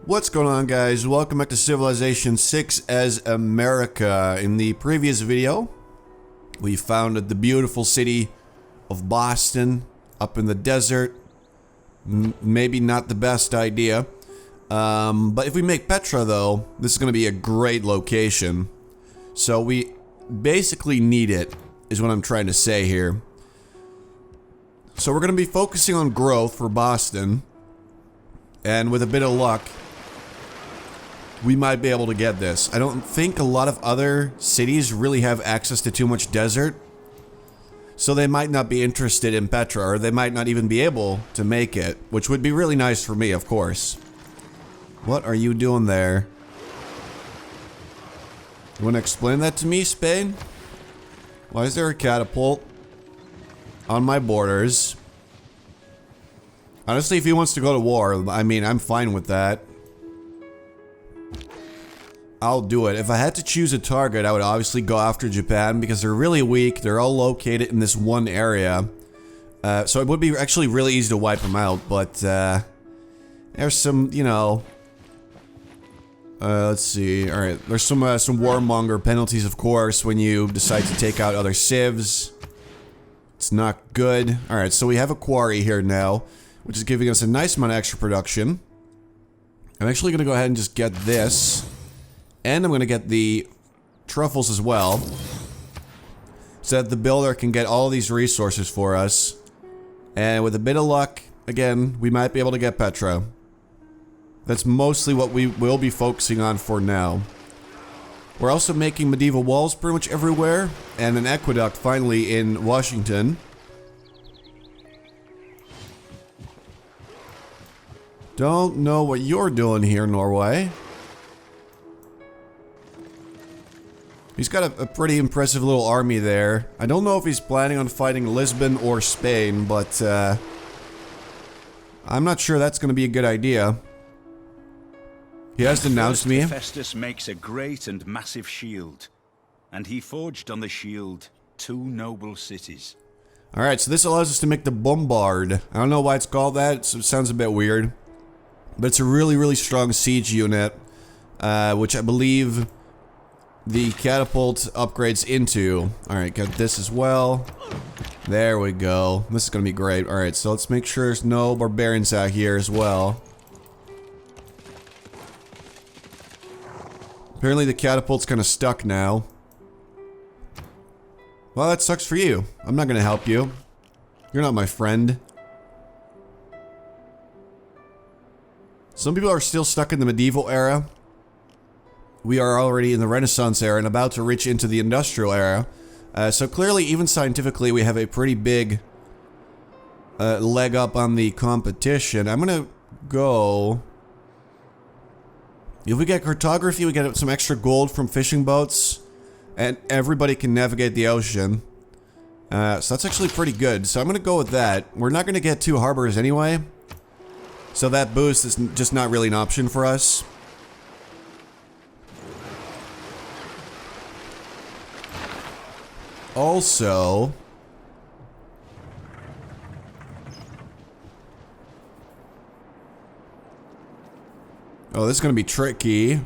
What's going on, guys? Welcome back to Civilization 6 as America. In the previous video, we founded the beautiful city of Boston up in the desert. Maybe not the best idea. But if we make Petra, though, this is going to be a great location. So we basically need it, is what I'm trying to say here. So we're going to be focusing on growth for Boston. And with a bit of luck, we might be able to get this. I don't think a lot of other cities really have access to too much desert. So they might not be interested in Petra, or they might not even be able to make it. Which would be really nice for me, of course. What are you doing there? You want to explain that to me, Spain? Why is there a catapult on my borders? Honestly, if he wants to go to war, I mean, I'm fine with that. I'll do it. If I had to choose a target, I would obviously go after Japan because they're really weak. They're all located in this one area. So it would be actually really easy to wipe them out, but there's some, you know... let's see. Alright, there's some warmonger penalties, of course, when you decide to take out other civs. It's not good. Alright, so we have a quarry here now, which is giving us a nice amount of extra production. I'm actually going to go ahead and just get this. And I'm going to get the truffles as well, so that the builder can get all these resources for us. And with a bit of luck, again, we might be able to get Petra. That's mostly what we will be focusing on for now. We're also making medieval walls pretty much everywhere, and an aqueduct finally in Washington. Don't know what you're doing here, Norway. He's got a pretty impressive little army there. I don't know if he's planning on fighting Lisbon or Spain, but I'm not sure that's going to be a good idea. He has denounced me. Festus makes a great and massive shield, and he forged on the shield 2 noble cities. Alright, so this allows us to make the bombard. I don't know why it's called that. It sounds a bit weird. But it's a really strong siege unit, which I believe the catapult upgrades into. Alright, got this as well. There we go. This is gonna be great. Alright, so let's make sure there's no barbarians out here as well. Apparently the catapult's kind of stuck now. Well, that sucks for you. I'm not gonna help you. You're not my friend. Some people are still stuck in the medieval era. We are already in the Renaissance era and about to reach into the industrial era. So clearly, even scientifically, we have a pretty big leg up on the competition. I'm gonna go... If we get cartography, we get some extra gold from fishing boats. And everybody can navigate the ocean. So that's actually pretty good. So I'm gonna go with that. We're not gonna get 2 harbors anyway. So that boost is just not really an option for us. Also... Oh, this is gonna be tricky.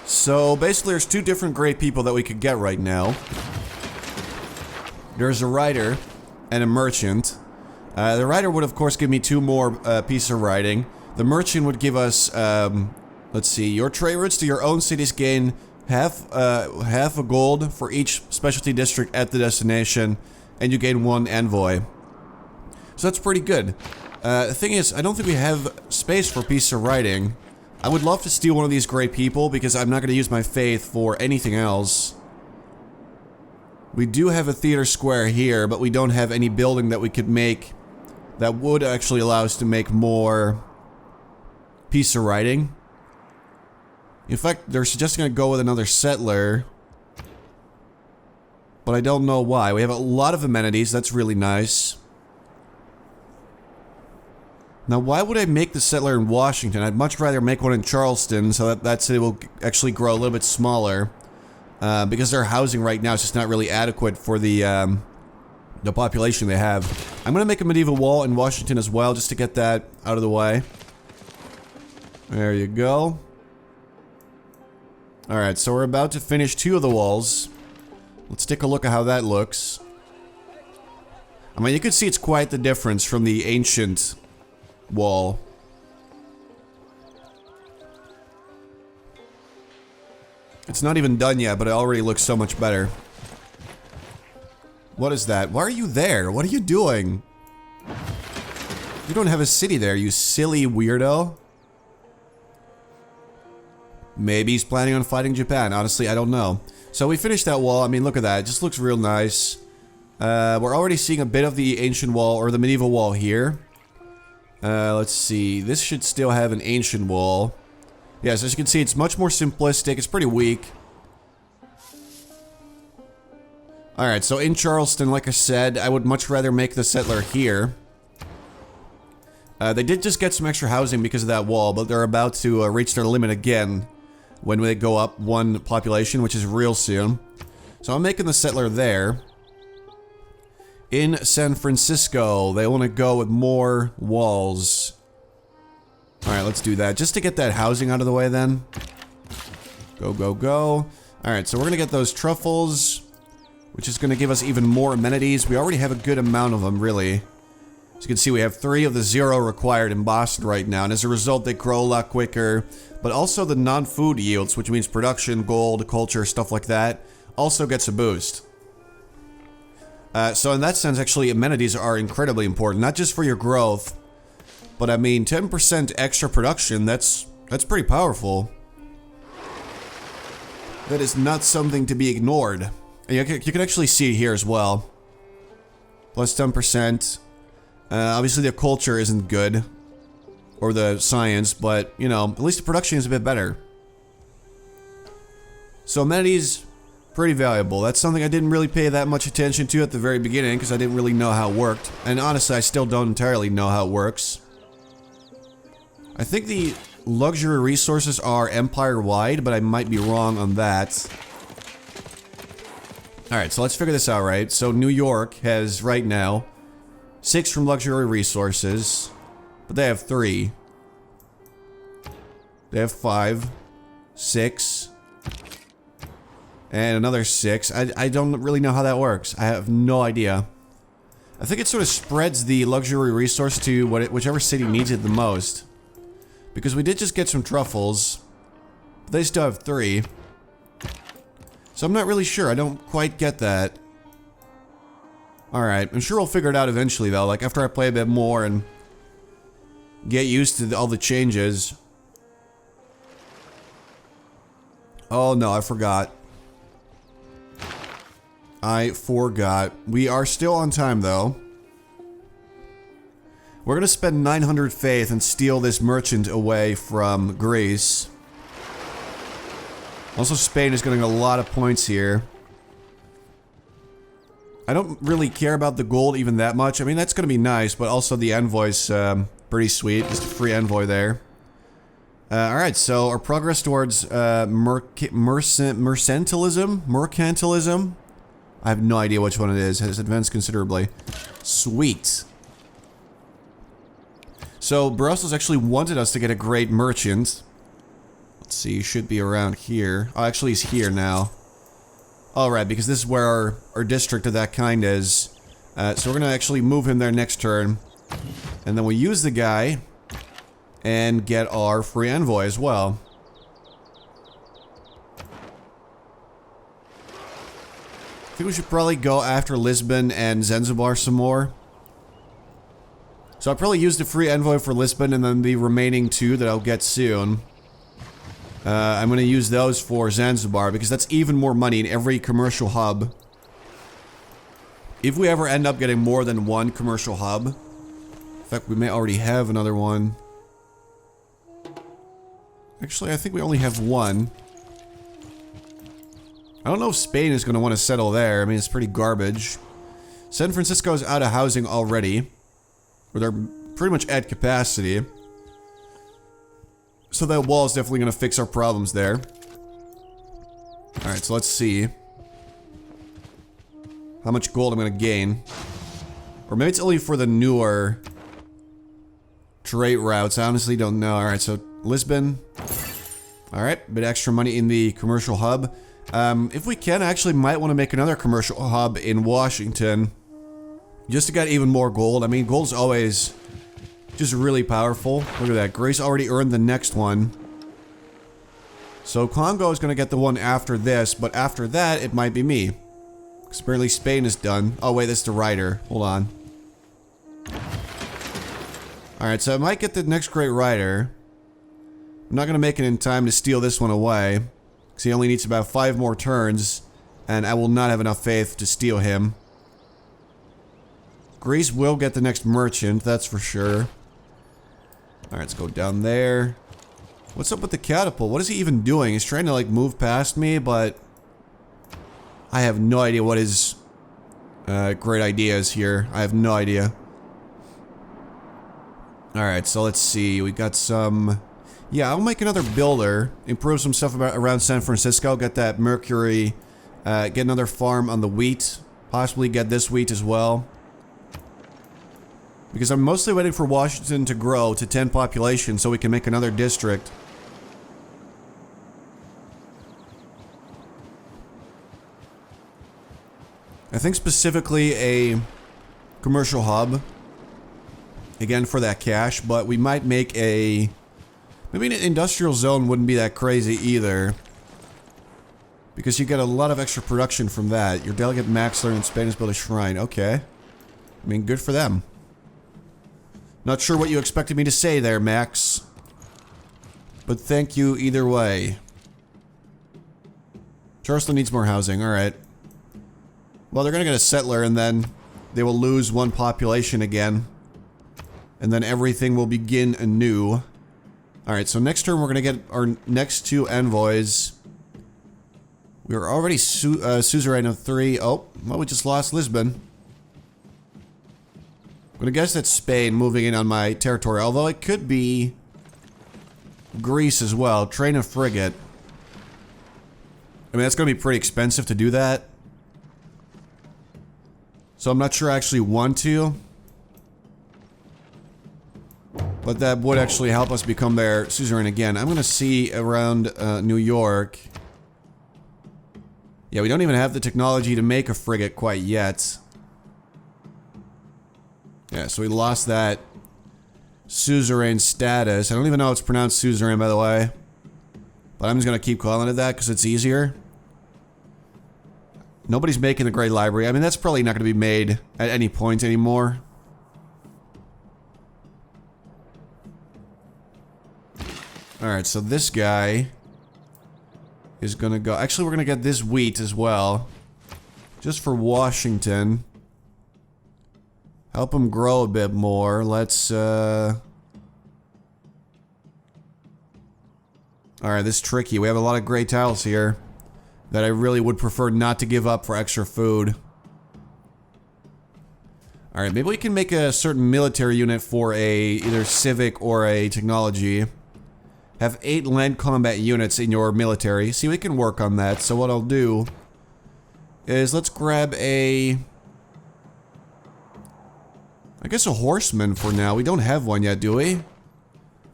So, basically there's 2 different great people that we could get right now. There's a writer and a merchant. The writer would, of course, give me 2 more pieces of writing. The merchant would give us, let's see, your trade routes to your own cities gain half a gold for each specialty district at the destination, and you gain 1 envoy. So that's pretty good. The thing is, I don't think we have space for pieces of writing. I would love to steal one of these great people, because I'm not going to use my faith for anything else. We do have a theater square here, but we don't have any building that we could make that would actually allow us to make more piece of writing. In fact, they're suggesting I go with another settler, but I don't know why. We have a lot of amenities. That's really nice. Now, why would I make the settler in Washington? I'd much rather make one in Charleston, so that city will actually grow a little bit smaller. Because their housing right now is just not really adequate for the the population they have. I'm gonna make a medieval wall in Washington as well, just to get that out of the way. There you go. Alright, so we're about to finish 2 of the walls. Let's take a look at how that looks. I mean, you can see it's quite the difference from the ancient wall. It's not even done yet, but it already looks so much better. What is that? Why are you there? What are you doing? You don't have a city there, you silly weirdo. Maybe he's planning on fighting Japan. Honestly, I don't know. So we finished that wall. I mean, look at that. It just looks real nice. We're already seeing a bit of the ancient wall, or the medieval wall here. Let's see. This should still have an ancient wall. Yes, as you can see, it's much more simplistic. It's pretty weak. Alright, so in Charleston, like I said, I would much rather make the settler here. They did just get some extra housing because of that wall, but they're about to reach their limit again when they go up 1 population, which is real soon. So I'm making the settler there. In San Francisco, they want to go with more walls. Alright, let's do that. Just to get that housing out of the way then. Go, go, go. Alright, so we're going to get those truffles, which is going to give us even more amenities. We already have a good amount of them, really. As you can see, we have 3 of the 0 required in Boston right now, and as a result, they grow a lot quicker. But also the non-food yields, which means production, gold, culture, stuff like that, also gets a boost. So in that sense, actually, amenities are incredibly important, not just for your growth, but I mean, 10% extra production, that's pretty powerful. That is not something to be ignored. And you can actually see it here as well. Plus 10%. Obviously the culture isn't good. Or the science, but, you know, at least the production is a bit better. So amenities, pretty valuable. That's something I didn't really pay that much attention to at the very beginning, because I didn't really know how it worked. And honestly, I still don't entirely know how it works. I think the luxury resources are empire-wide, but I might be wrong on that. Alright, so let's figure this out, right? So New York has, right now, 6 from luxury resources, but they have 3. They have 5, 6, and another 6. I don't really know how that works. I have no idea. I think it sort of spreads the luxury resource to whichever city needs it the most. Because we did just get some truffles. But they still have 3. So I'm not really sure. I don't quite get that. Alright, I'm sure we'll figure it out eventually though. Like after I play a bit more and get used to all the changes. Oh no, I forgot. We are still on time though. We're gonna spend 900 faith and steal this merchant away from Greece. Also, Spain is getting a lot of points here. I don't really care about the gold even that much. I mean, that's gonna be nice, but also the envoy's pretty sweet. Just a free envoy there. Alright, so our progress towards mercantilism? I have no idea which one it is. It has advanced considerably. Sweet. So, Brussels actually wanted us to get a great merchant. Let's see, he should be around here. Oh, actually he's here now. Alright, because this is where our district of that kind is. So we're gonna actually move him there next turn. And then we'll use the guy and get our free envoy as well. I think we should probably go after Lisbon and Zanzibar some more. So I'll probably use the free envoy for Lisbon and then the remaining 2 that I'll get soon. I'm going to use those for Zanzibar because that's even more money in every commercial hub. If we ever end up getting more than 1 commercial hub. In fact, we may already have another one. Actually, I think we only have 1. I don't know if Spain is going to want to settle there. I mean, it's pretty garbage. San Francisco is out of housing already. Or they're pretty much at capacity. So that wall is definitely going to fix our problems there. Alright, so let's see how much gold I'm going to gain. Or maybe it's only for the newer trade routes. I honestly don't know. Alright, so Lisbon. Alright, bit extra money in the commercial hub. If we can, I actually might want to make another commercial hub in Washington. Just to get even more gold. I mean, gold's always just really powerful. Look at that. Grace already earned the next one. So Congo is going to get the one after this, but after that, it might be me. Because apparently Spain is done. Oh wait, that's the writer. Hold on. Alright, so I might get the next great writer. I'm not going to make it in time to steal this one away. Because he only needs about 5 more turns. And I will not have enough faith to steal him. Greece will get the next merchant, that's for sure. Alright, let's go down there. What's up with the catapult? What is he even doing? He's trying to, like, move past me, but I have no idea what his great idea is here. I have no idea. Alright, so let's see. We got some... Yeah, I'll make another builder. Improve some stuff around San Francisco. Get that mercury. Get another farm on the wheat. Possibly get this wheat as well. Because I'm mostly waiting for Washington to grow to 10 population so we can make another district. I think specifically a commercial hub. Again, for that cash, but we might make a... Maybe an industrial zone wouldn't be that crazy either. Because you get a lot of extra production from that. Your delegate Max learned in Spain has built a shrine. Okay. I mean, good for them. Not sure what you expected me to say there, Max. But thank you either way. Charleston needs more housing, alright. Well, they're gonna get a settler and then they will lose 1 population again. And then everything will begin anew. Alright, so next turn we're gonna get our next 2 envoys. We were already suzerain of 3. Oh, well, we just lost Lisbon. I'm gonna guess that's Spain moving in on my territory, although it could be Greece as well. Train a frigate. I mean, that's gonna be pretty expensive to do that. So I'm not sure I actually want to. But that would actually help us become their suzerain again. I'm gonna see around New York. Yeah, we don't even have the technology to make a frigate quite yet. Yeah, so we lost that suzerain status. I don't even know how it's pronounced suzerain, by the way. But I'm just gonna keep calling it that because it's easier. Nobody's making the Great Library. I mean, that's probably not gonna be made at any point anymore. Alright, so this guy is gonna go... Actually, we're gonna get this wheat as well. Just for Washington. Help him grow a bit more. Let's, Alright, this is tricky. We have a lot of gray tiles here that I really would prefer not to give up for extra food. Alright, maybe we can make a certain military unit for a either civic or a technology. Have 8 land combat units in your military. See, we can work on that. So what I'll do is let's grab a... I guess a horseman for now. We don't have one yet, do we? I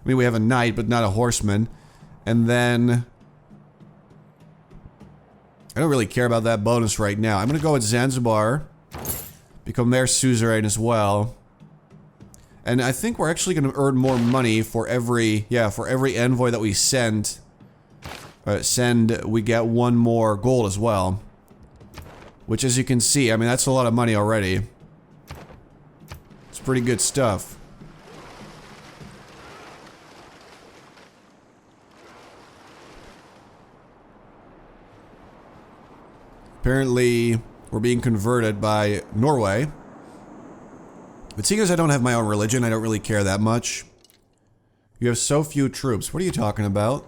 mean, we have a knight, but not a horseman. And then... I don't really care about that bonus right now. I'm gonna go with Zanzibar. Become their suzerain as well. And I think we're actually gonna earn more money for every... Yeah, for every envoy that we send, we get 1 more gold as well. Which, as you can see, I mean, that's a lot of money already. It's pretty good stuff. Apparently, we're being converted by Norway. But seeing as I don't have my own religion, I don't really care that much. You have so few troops. What are you talking about?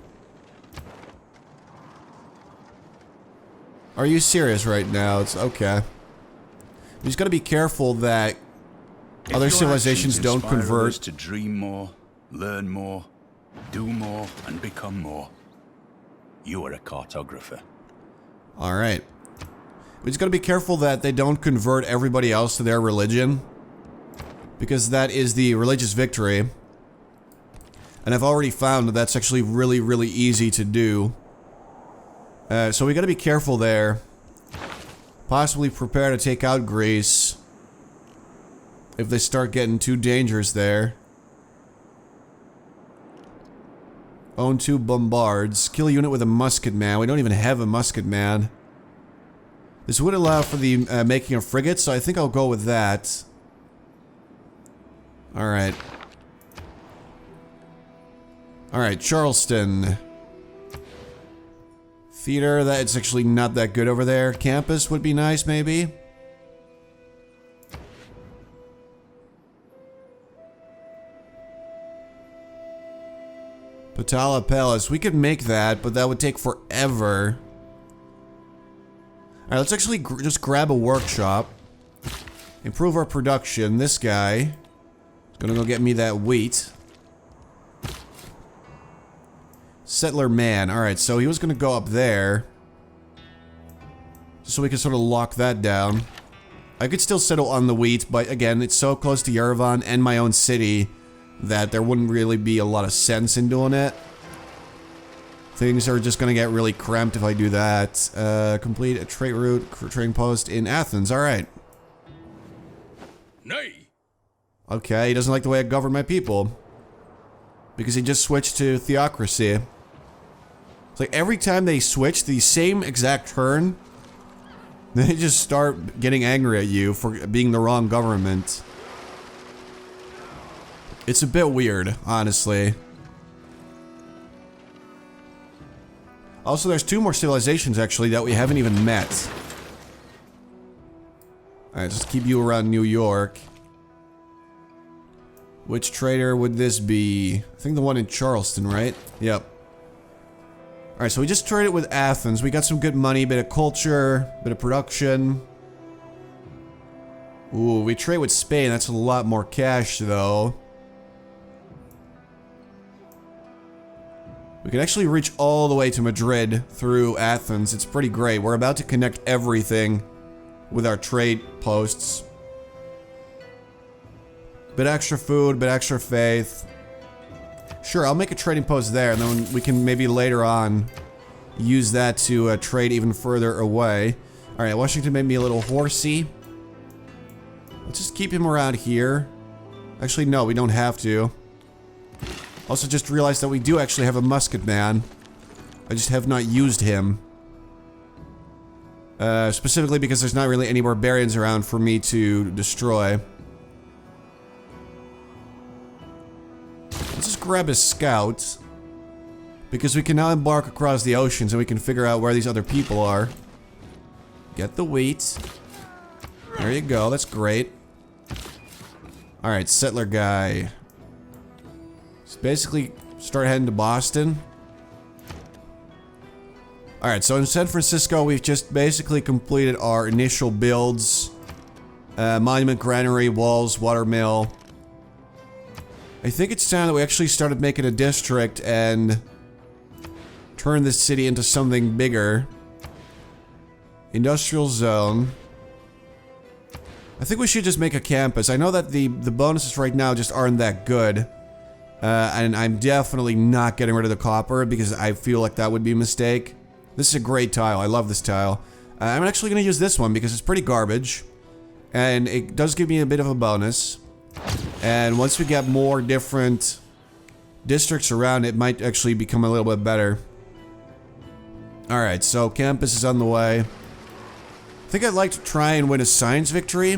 Are you serious right now? It's okay. You just gotta be careful that other civilizations don't convert. To dream more, learn more, do more, and become more. You are a cartographer. Alright. We just gotta be careful that they don't convert everybody else to their religion. because that is the religious victory. And I've already found that that's actually really, really easy to do. So we gotta be careful there. Possibly prepare to take out Greece if they start getting too dangerous there. Own 2 bombards. Kill a unit with a musket man. We don't even have a musket man. This would allow for the making of frigates, so I think I'll go with that. Alright. Alright, Charleston. Theater, that's actually not that good over there. Campus would be nice, maybe. Patala Palace. We could make that, but that would take forever. Alright, let's actually just grab a workshop. Improve our production. This guy is gonna go get me that wheat. Settler man. Alright, so he was gonna go up there. Just so we can sort of lock that down. I could still settle on the wheat, but again, it's so close to Yerevan and my own city that there wouldn't really be a lot of sense in doing it. Things are just gonna get really cramped if I do that. Complete a trade route, trading post in Athens. Alright. Nay. Okay, he doesn't like the way I govern my people. Because he just switched to theocracy. It's like every time they switch the same exact turn, they just start getting angry at you for being the wrong government. It's a bit weird, honestly. Also, there's 2 more civilizations, actually, that we haven't even met. Alright, just keep you around New York. Which trader would this be? I think the one in Charleston, right? Yep. Alright, so we just traded with Athens. We got some good money, bit of culture, bit of production. Ooh, we trade with Spain. That's a lot more cash, though. We can actually reach all the way to Madrid through Athens. It's pretty great. We're about to connect everything with our trade posts. Bit extra food, bit extra faith. Sure, I'll make a trading post there, and then we can maybe later on use that to trade even further away. Alright, Washington made me a little horsey. Let's just keep him around here. Actually, no, we don't have to. Also just realized that we do actually have a musket man. I just have not used him. Specifically because there's not really any barbarians around for me to destroy. Let's just grab a scout. Because we can now embark across the oceans and we can figure out where these other people are. Get the wheat. There you go, that's great. Alright, settler guy. Just basically start heading to Boston. Alright, so in San Francisco, we've just basically completed our initial builds. Monument, granary, walls, watermill. I think it's time that we actually started making a district and turn this city into something bigger. Industrial zone. I think we should just make a campus. I know that the bonuses right now just aren't that good. And I'm definitely not getting rid of the copper because I feel like that would be a mistake. This is a great tile. I love this tile. I'm actually going to use this one because it's pretty garbage. And it does give me a bit of a bonus. And once we get more different districts around, it might actually become a little bit better. Alright, so campus is on the way. I think I'd like to try and win a science victory.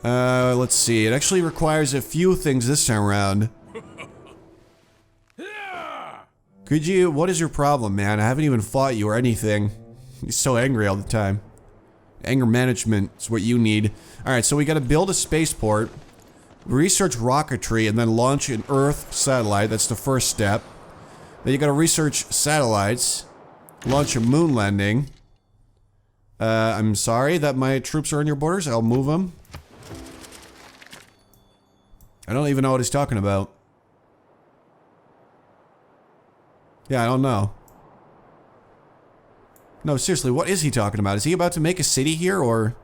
Let's see. It actually requires a few things this time around. Could you... What is your problem, man? I haven't even fought you or anything. You're so angry all the time. Anger management is what you need. Alright, so we gotta build a spaceport, research rocketry, and then launch an Earth satellite. That's the first step. Then you gotta research satellites, launch a moon landing. I'm sorry that my troops are on your borders. I'll move them. I don't even know what he's talking about. Yeah, I don't know. No, seriously, what is he talking about? Is he about to make a city here, or...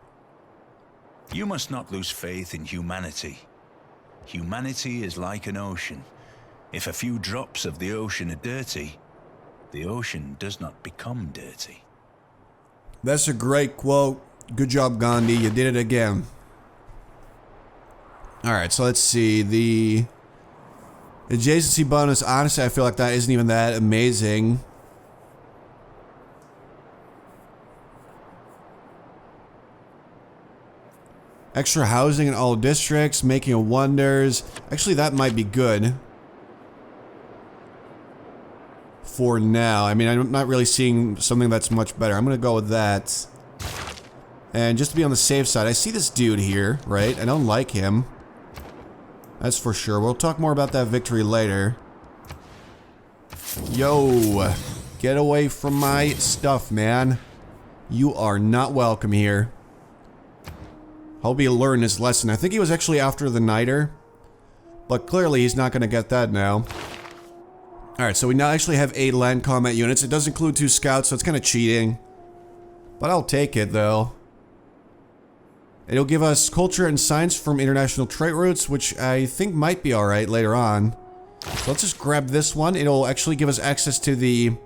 You must not lose faith in humanity. Humanity is like an ocean. If a few drops of the ocean are dirty, the ocean does not become dirty. That's a great quote. Good job, Gandhi. You did it again. Alright, so let's see. The adjacency bonus, honestly, I feel like that isn't even that amazing. Extra housing in all districts, making wonders. Actually, that might be good. For now. I mean, I'm not really seeing something that's much better. I'm gonna go with that. And just to be on the safe side, I see this dude here, right? I don't like him. That's for sure. We'll talk more about that victory later. Yo! Get away from my stuff, man. You are not welcome here. Hope he learned his lesson. I think he was actually after the Niter. But clearly he's not gonna get that now. Alright, so we now actually have 8 land combat units. It does include 2 scouts, so it's kind of cheating. But I'll take it, though. It'll give us culture and science from international trade routes, which I think might be alright later on. So let's just grab this one. It'll actually give us access to the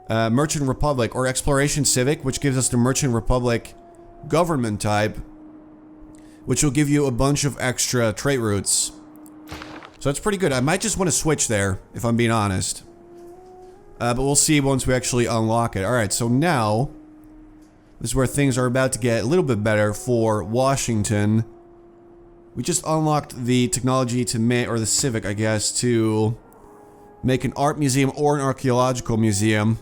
Merchant Republic, or Exploration Civic, which gives us the Merchant Republic government type. Which will give you a bunch of extra trade routes. So that's pretty good. I might just want to switch there, if I'm being honest. But we'll see once we actually unlock it. Alright, so now... this is where things are about to get a little bit better for Washington. We just unlocked the technology to make, or the civic, I guess, to make an art museum or an archaeological museum.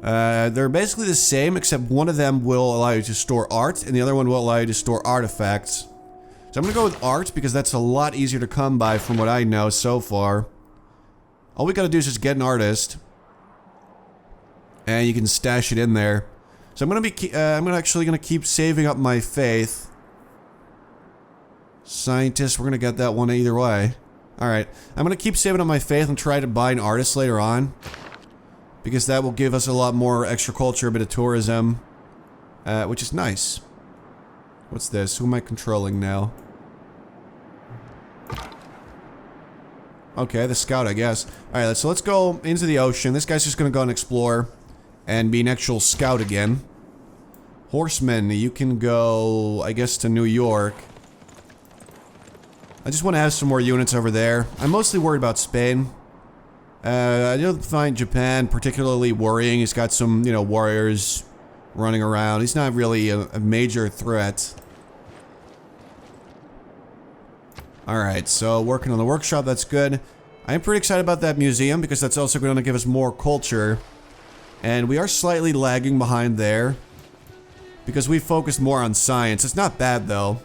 They're basically the same, except one of them will allow you to store art, and the other one will allow you to store artifacts. So I'm gonna go with art, because that's a lot easier to come by from what I know so far. All we gotta do is just get an artist. And you can stash it in there. So I'm actually gonna keep saving up my faith. Scientist, we're gonna get that one either way. Alright, I'm gonna keep saving up my faith and try to buy an artist later on. Because that will give us a lot more extra culture, a bit of tourism. Which is nice. What's this? Who am I controlling now? Okay, the scout, I guess. Alright, so let's go into the ocean. This guy's just gonna go and explore. And be an actual scout again. Horseman, you can go, I guess, to New York. I just want to have some more units over there. I'm mostly worried about Spain. I don't find Japan particularly worrying. He's got some, you know, warriors running around. He's not really a major threat. Alright, so working on the workshop, that's good. I'm pretty excited about that museum because that's also going to give us more culture. And we are slightly lagging behind there. Because we focused more on science. It's not bad, though.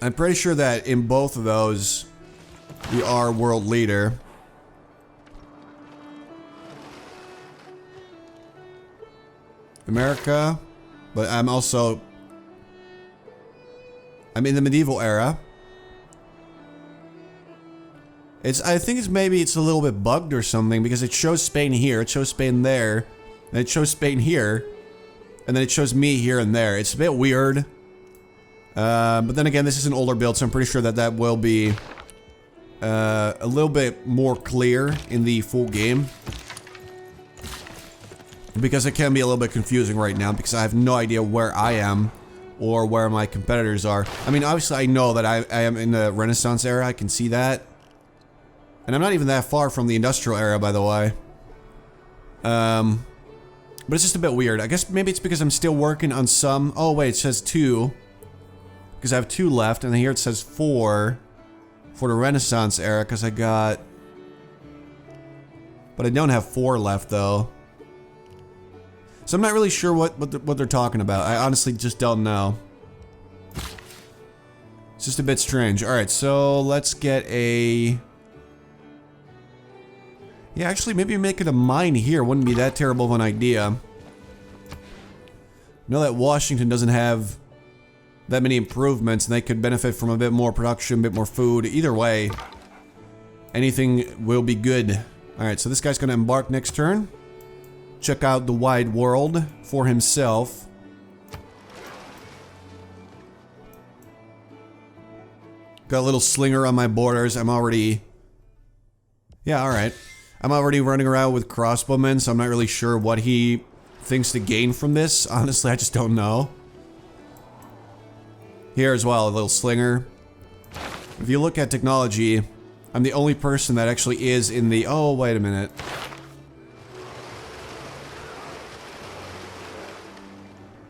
I'm pretty sure that in both of those, we are world leader. America. But I'm also... I'm in the medieval era. I think maybe it's a little bit bugged or something because it shows Spain here, it shows Spain there, and it shows Spain here, and then it shows me here and there. It's a bit weird. But then again, this is an older build, so I'm pretty sure that that will be a little bit more clear in the full game. Because it can be a little bit confusing right now because I have no idea where I am or where my competitors are. I mean, obviously I know that I am in the Renaissance era, I can see that. And I'm not even that far from the industrial era, by the way. But it's just a bit weird. I guess maybe it's because I'm still working on some... Oh, wait, it says 2. Because I have 2 left, and here it says 4 for the Renaissance era, because I got... But I don't have 4 left, though. So I'm not really sure what they're talking about. I honestly just don't know. It's just a bit strange. Alright, so let's get a... Yeah, actually, maybe making a mine here wouldn't be that terrible of an idea. I know that Washington doesn't have that many improvements, and they could benefit from a bit more production, a bit more food. Either way, anything will be good. Alright, so this guy's gonna embark next turn. Check out the wide world for himself. Got a little slinger on my borders. I'm already... Yeah, alright. I'm already running around with crossbowmen, so I'm not really sure what he thinks to gain from this. Honestly, I just don't know. Here as well, a little slinger. If you look at technology, I'm the only person that actually is in the... Oh, wait a minute.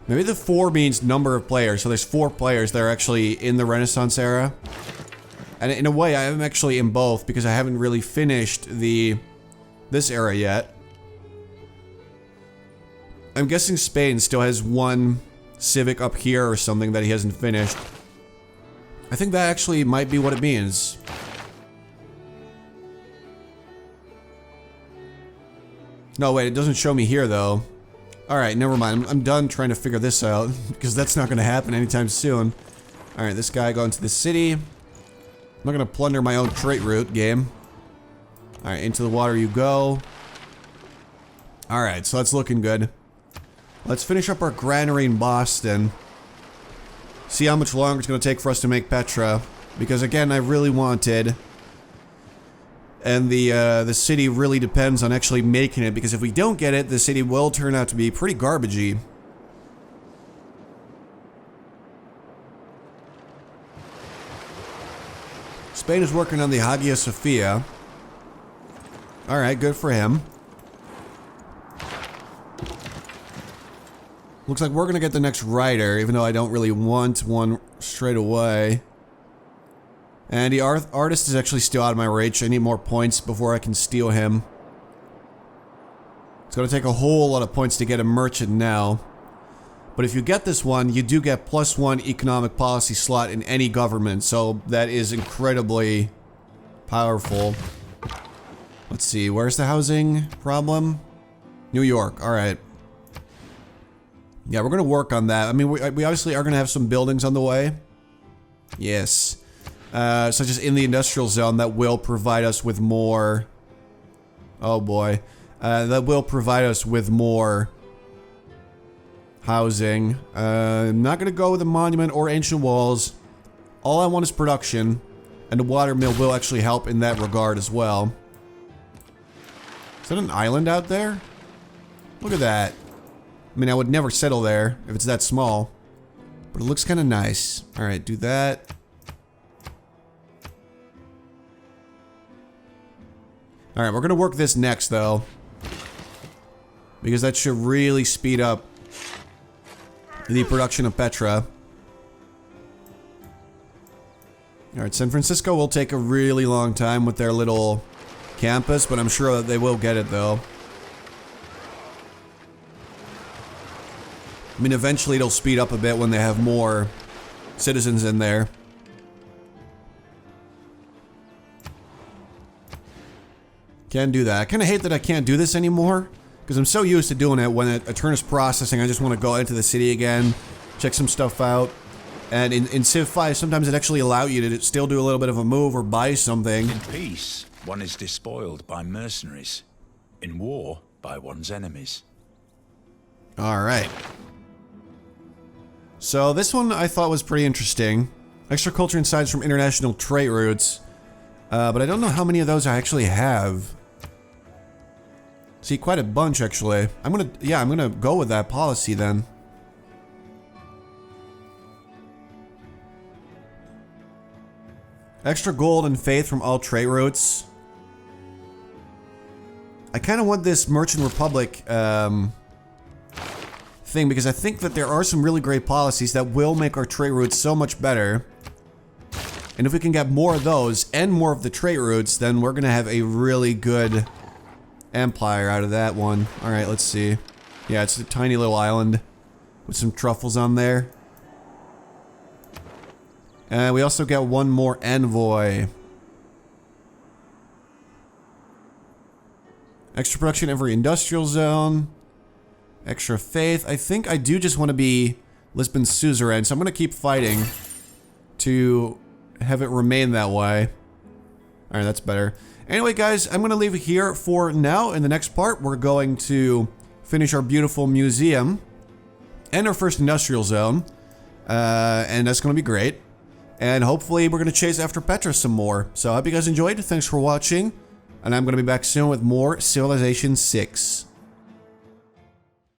Maybe the 4 means number of players, so there's 4 players that are actually in the Renaissance era. And in a way, I am actually in both, because I haven't really finished this era yet. I'm guessing Spain still has 1 civic up here or something that he hasn't finished. I think that actually might be what it means. No, wait, it doesn't show me here, though. Alright, never mind. I'm done trying to figure this out, because that's not going to happen anytime soon. Alright, this guy going to the city. I'm not going to plunder my own trait route, game. Alright, into the water you go. Alright, so that's looking good. Let's finish up our granary in Boston. See how much longer it's going to take for us to make Petra. Because again, I really wanted... And the city really depends on actually making it, because if we don't get it, the city will turn out to be pretty garbagey. Spain is working on the Hagia Sophia. Alright, good for him. Looks like we're gonna get the next writer, even though I don't really want one straight away. And the artist is actually still out of my reach. I need more points before I can steal him. It's gonna take a whole lot of points to get a merchant now. But if you get this one, you do get +1 economic policy slot in any government, so that is incredibly powerful. Let's see, where's the housing problem? New York, alright. Yeah, we're gonna work on that. I mean, we obviously are gonna have some buildings on the way. Yes. Such as in the industrial zone that will provide us with more... Oh boy. That will provide us with more housing. I'm not gonna go with a monument or ancient walls. All I want is production, and the water mill will actually help in that regard as well. Is that an island out there? Look at that. I mean, I would never settle there if it's that small, but it looks kind of nice. Alright, do that. Alright, we're gonna work this next, though, because that should really speed up the production of Petra. Alright, San Francisco will take a really long time with their little campus, but I'm sure that they will get it, though. I mean, eventually it'll speed up a bit when they have more citizens in there. Can't do that. I kind of hate that I can't do this anymore, because I'm so used to doing it. When a turn is processing, I just want to go into the city again, check some stuff out. And in Civ 5, sometimes it actually allows you to still do a little bit of a move or buy something. In peace, one is despoiled by mercenaries. In war, by one's enemies. Alright. So this one I thought was pretty interesting. Extra culture insights from international trait routes. But I don't know how many of those I actually have. See, quite a bunch, actually. I'm gonna go with that policy, then. Extra gold and faith from all trait routes. I kind of want this Merchant Republic, thing, because I think that there are some really great policies that will make our trait routes so much better. And if we can get more of those, and more of the trait routes, then we're gonna have a really good empire out of that one. Alright, let's see. Yeah, it's a tiny little island with some truffles on there. And we also get one more envoy. Extra production every industrial zone. Extra faith. I think I do just want to be Lisbon's suzerain, so I'm going to keep fighting to have it remain that way. Alright, that's better. Anyway, guys, I'm going to leave it here for now. In the next part, we're going to finish our beautiful museum and our first industrial zone. And that's going to be great. And hopefully we're going to chase after Petra some more. So I hope you guys enjoyed. Thanks for watching. And I'm going to be back soon with more Civilization 6.